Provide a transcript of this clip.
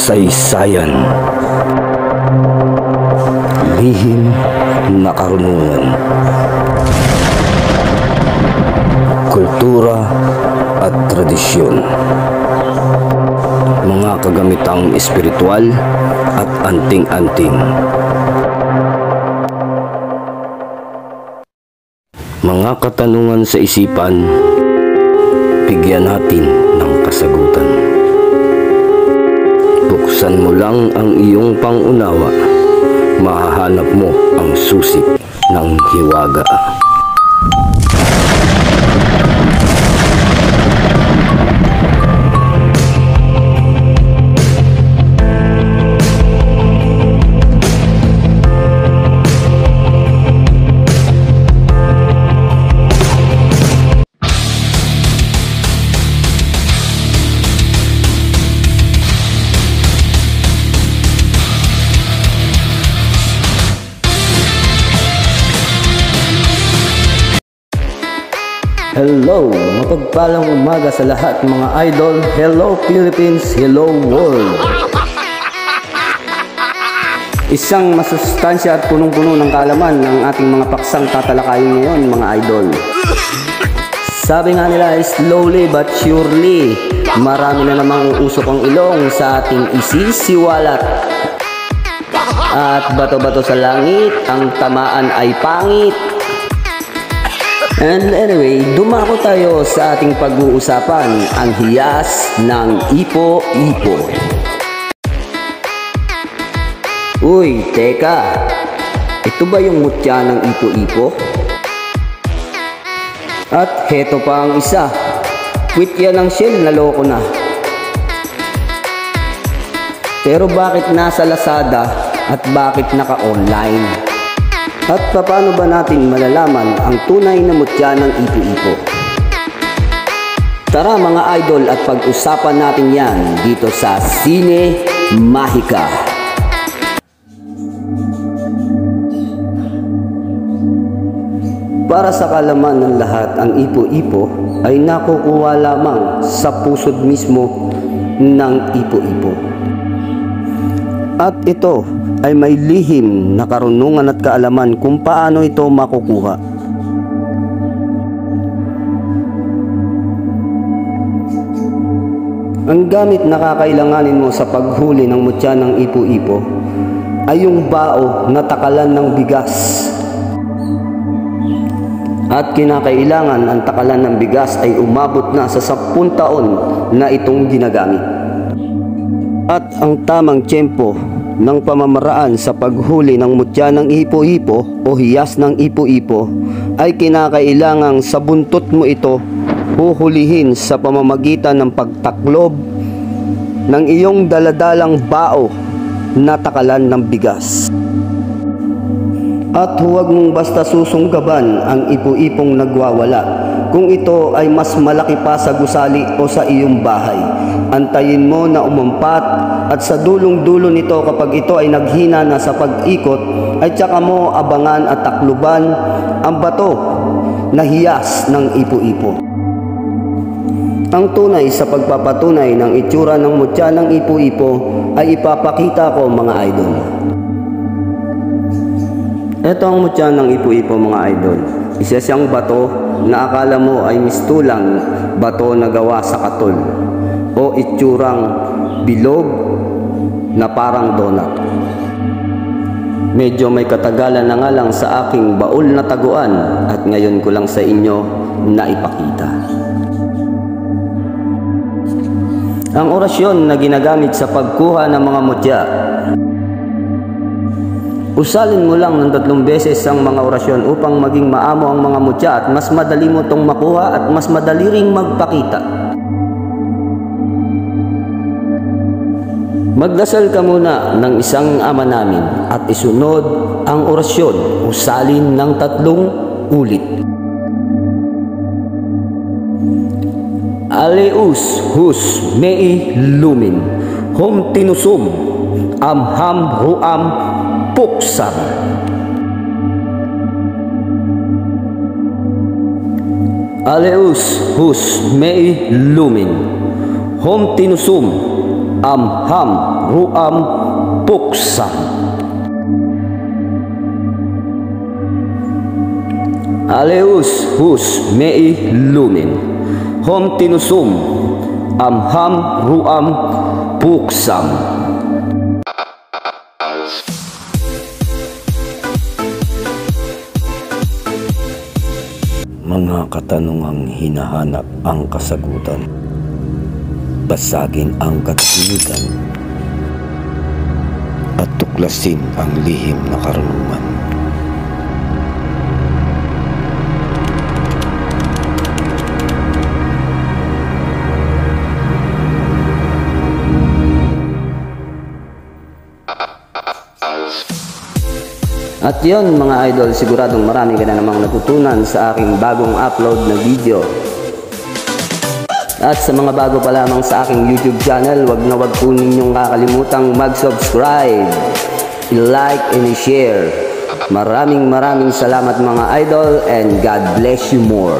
kasaysayan, lihim na karunungan, kultura at tradisyon, mga kagamitang espiritual at anting-anting, mga katanungan sa isipan, bigyan natin ng kasagutan. Buksan mo lang ang iyong pangunawa, mahahanap mo ang susi ng hiwaga. Hello, mapagpalang umaga sa lahat mga idol. Hello Philippines, hello world. Isang masustansya at punong-puno ng kaalaman ng ating mga paksang tatalakayin ngayon mga idol. Sabi nga nila, slowly but surely, marami na namang usok ang ilong sa ating isisiwalat. At bato-bato sa langit, ang tamaan ay pangit. And anyway, dumako tayo sa ating pag-uusapan, ang hiyas ng ipo-ipo. Uy, teka, ito ba yung mutya ng ipo-ipo? At heto pa ang isa, quit yan ng shell, naloko na. Pero bakit nasa Lazada at bakit naka-online? At paano ba natin malalaman ang tunay na mutya ng ipo-ipo? Tara mga idol at pag-usapan natin yan dito sa Sine Mahika. Para sa kalaman ng lahat, ang ipo-ipo ay nakukuha lamang sa pusod mismo ng ipo-ipo. At ito ay may lihim na karunungan at kaalaman kung paano ito makukuha. Ang gamit na kakailanganin mo sa paghuli ng mutya ng ipo-ipo ay yung bao na takalan ng bigas. At kinakailangan ang takalan ng bigas ay umabot na sa 10 taon na itong ginagamit. At ang tamang tiyempo ng pamamaraan sa paghuli ng mutya ng ipo-ipo o hiyas ng ipo-ipo ay kinakailangang sa buntot mo ito huhulihin sa pamamagitan ng pagtaklob ng iyong daladalang bao na takalan ng bigas. At huwag mong basta susunggaban ang ipo-ipong nagwawala kung ito ay mas malaki pa sa gusali o sa iyong bahay. Antayin mo na umampat at sa dulong-dulo nito kapag ito ay naghina na sa pag-ikot ay tsaka mo abangan at takluban ang bato na hiyas ng ipo-ipo. Ang tunay sa pagpapatunay ng itsura ng mutya ng ipo-ipo ay ipapakita ko mga idol. Ito ang mutya ng ipo-ipo mga idol. Isa siyang bato na akala mo ay mistulang bato na gawa sa katol o itsurang bilog na parang donut. Medyo may katagalan na nga lang sa aking baul na taguan at ngayon ko lang sa inyo naipakita. Ang orasyon na ginagamit sa pagkuha ng mga mutya. Usalin mo lang ng 3 beses ang mga orasyon upang maging maamo ang mga mutya at mas madali mo itong makuha at mas madali ring magpakita. Magdasal ka muna ng isang Ama Namin at isunod ang orasyon. Usalin ng 3 ulit. Aleus hus mei lumin, hom tinusum, amham ruam puksam. Aleus hus mei lumin, hom tinusum, amham ruam puksam. Aleus hus mei lumen, hom tinusum, amham ruam puksam. Mga katanungang hinahanap ang kasagutan. Basagin ang katahimikan at tuklasin ang lihim na karunungan. At yun mga idol, siguradong marami ka na namang natutunan sa aking bagong upload na video. At sa mga bago pa lamang sa aking YouTube channel, wag po ninyong kakalimutang mag-subscribe, i-like and i-share. Maraming salamat mga idol, and God bless you more.